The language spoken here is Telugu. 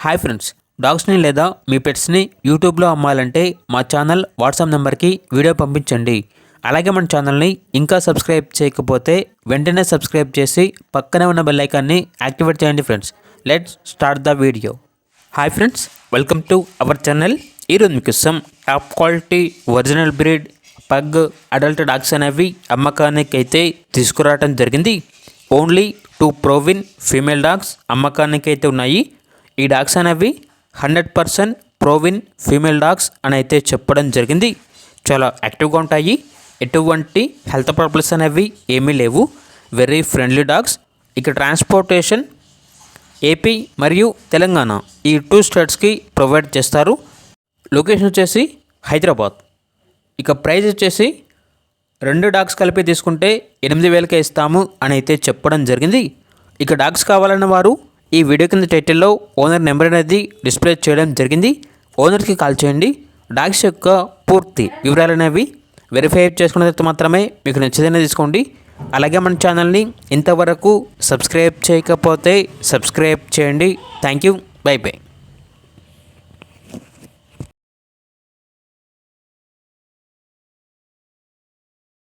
హాయ్ ఫ్రెండ్స్, డాగ్స్ని లేదా మీ పెట్స్ని యూట్యూబ్లో అమ్మాలంటే మా ఛానల్ వాట్సాప్ నెంబర్కి వీడియో పంపించండి. అలాగే మన ఛానల్ని ఇంకా సబ్స్క్రైబ్ చేయకపోతే వెంటనే సబ్స్క్రైబ్ చేసి పక్కనే ఉన్న బెల్ ఐకాన్ని యాక్టివేట్ చేయండి friends. Let's start the video. Hi friends, welcome to our channel. ఈరోజు మీకోసం top quality original breed pug adult dogs అనేవి అమ్మకానికి అయితే తీసుకురావడం జరిగింది. ఓన్లీ 2 ప్రోవిన్ ఫీమేల్ డాగ్స్ అమ్మకానికి అయితే ఉన్నాయి. ఈ డాగ్స్ అనేవి 100% ప్రోవిన్ ఫీమేల్ డాగ్స్ అని అయితే చెప్పడం జరిగింది. చాలా యాక్టివ్గా ఉంటాయి. ఎటువంటి హెల్త్ ప్రాబ్లమ్స్ అనేవి ఏమీ లేవు. Very friendly dogs. ఇక ట్రాన్స్పోర్టేషన్ ఏపీ మరియు తెలంగాణ ఈ 2 స్టేట్స్కి ప్రొవైడ్ చేస్తారు. లొకేషన్ వచ్చేసి హైదరాబాద్. ఇక ప్రైస్ వచ్చేసి 2 డాగ్స్ కలిపి తీసుకుంటే 8,000కే ఇస్తాము అని అయితే చెప్పడం జరిగింది. ఇక డాగ్స్ కావాలన్న వారు ఈ వీడియో కింద టైటిల్లో ఓనర్ నెంబర్ అనేది డిస్ప్లే చేయడం జరిగింది. ఓనర్కి కాల్ చేయండి. డాగ్స్ యొక్క పూర్తి వివరాలు అనేవి వెరిఫై చేసుకున్న తర్వాత మాత్రమే మీకు నచ్చేదైనా తీసుకోండి. అలాగే మన ఛానల్ని ఇంతవరకు సబ్స్క్రైబ్ చేయకపోతే సబ్స్క్రైబ్ చేయండి. Thank you. By by.